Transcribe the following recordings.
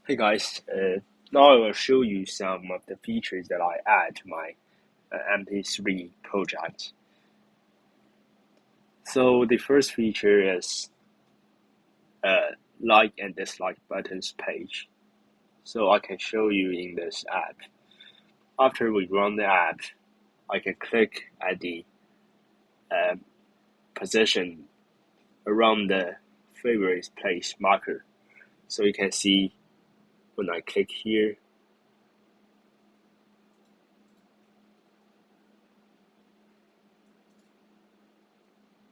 Hey guys, now I will show you some of the features that I add to my MP3 project. So the first feature is like and dislike buttons page. So I can show you in this app. After we run the app, I can click at the uh, position around the favorite place marker. So you can see when I click here,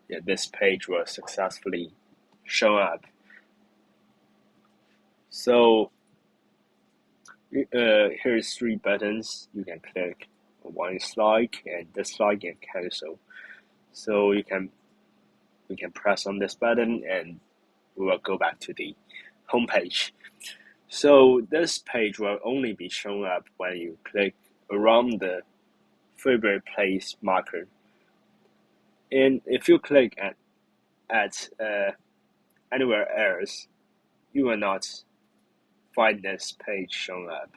yeah, this page will successfully show up. So here's three buttons you can click. One is like and dislike and cancel. So we can press on this button and we will go back to the home page. So this page will only be shown up when you click around the favorite place marker. And if you click at anywhere else, you will not find this page shown up.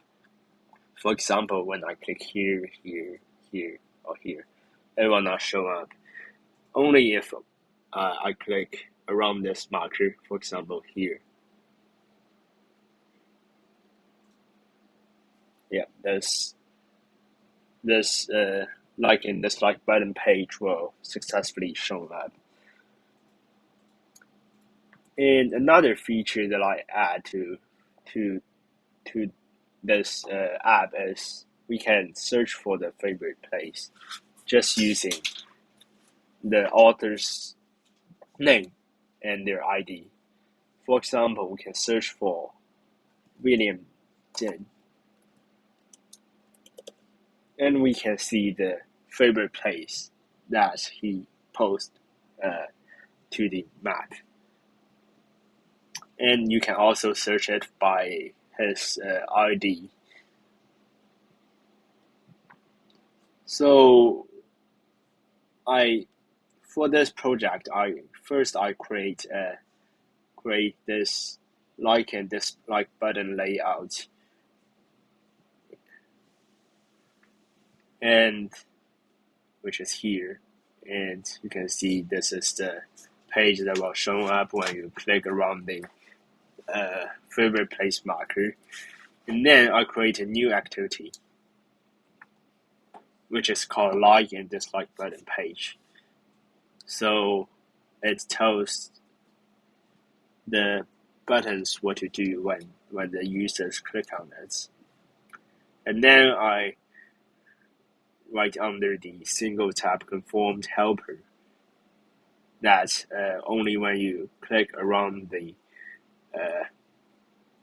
For example, when I click here, here, here, or here, it will not show up. Only if I click around this marker, for example, here. Yeah, this like and dislike button page will successfully show up. And another feature that I add to to this app is we can search for the favorite place just using the author's name and their ID. For example, we can search for William Jiang, and we can see the favorite place that he posted to the map. And you can also search it by his ID. So for this project, I create this like and dislike button layout, and which is here, and you can see this is the page that will show up when you click around the favorite place marker. And then I create a new activity, which is called like and dislike button page. So it tells the buttons what to do when the users click on it. And then I write under the single tab conformed helper that only when you click around the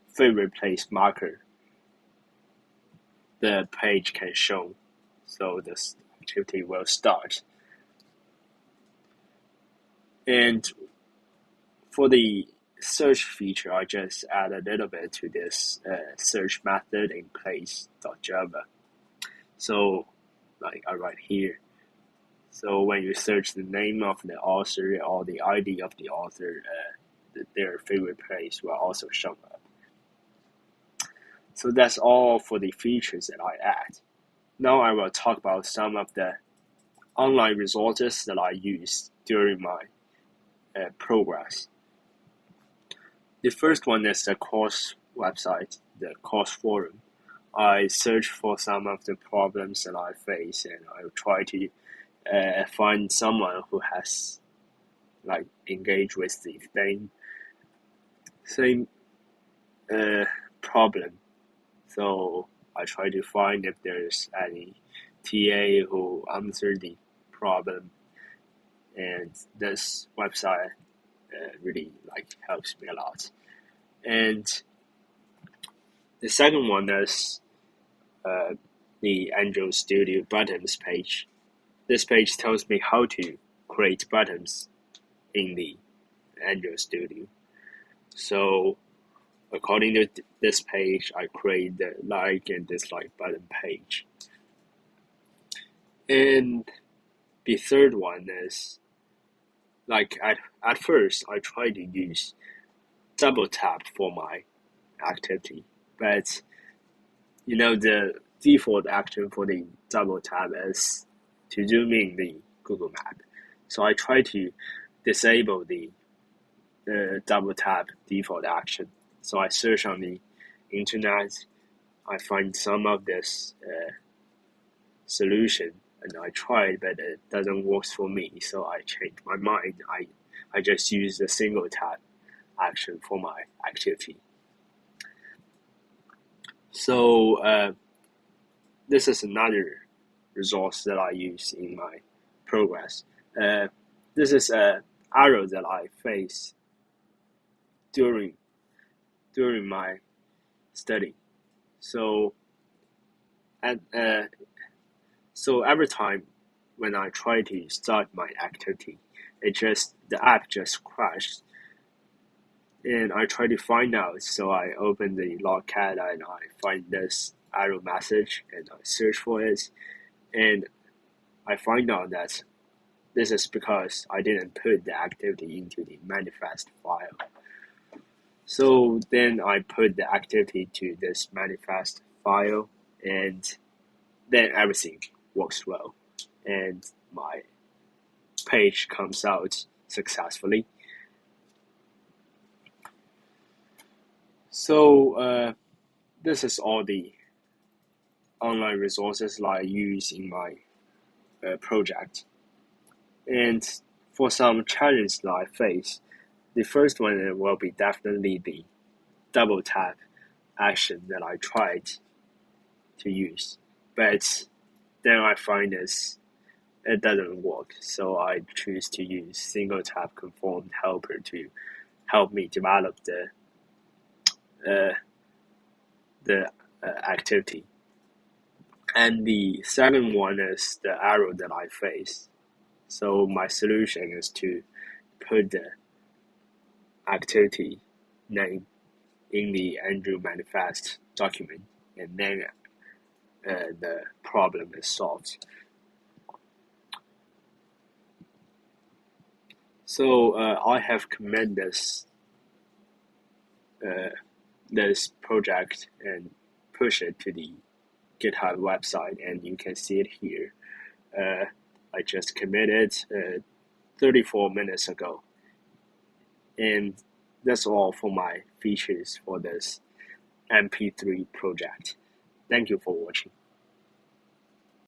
favorite place marker, the page can show. So this activity will start. And for the search feature, I just add a little bit to this search method in place.java. So like I write here. So when you search the name of the author or the ID of the author, their favorite place will also show up. So that's all for the features that I add. Now I will talk about some of the online resources that I use during my progress. The first one is the course website, the course forum. I search for some of the problems that I face, and I try to find someone who has like engaged with the same problem. So I try to find if there's any TA who answered the problem, and this website really like helps me a lot. And the second one is the Android Studio buttons page. This page tells me how to create buttons in the Android Studio. So according to this page, I create the like and dislike button page. And the third one is like at first I try to use double tap for my activity. but the default action for the double tap is to zoom in the Google Map. So I try to disable the double tap default action. So I search on the internet, I find some of this solution, and I tried, but it doesn't work for me. So I changed my mind. I just use the single tap action for my activity. So this is another resource that I use in my progress. This is an error that I face during my study. So every time when I try to start my activity, the app just crashed, and I try to find out. So I open the logcat and I find this error message and I search for it, and I find out that this is because I didn't put the activity into the manifest file. So then I put the activity to this manifest file, and then everything works well, and my page comes out successfully. So this is all the online resources that I use in my project. And for some challenges that I face, the first one will be definitely the double tap action that I tried to use, but then I find it doesn't work. So I choose to use single tap conformed helper to help me develop the activity. And the second one is the error that I face. So my solution is to put the activity name in the Andrew manifest document, and then the problem is solved. So I have commended this project and push it to the GitHub website, and you can see it here. I just committed 34 minutes ago, and that's all for my features for this MP3 project. Thank you for watching.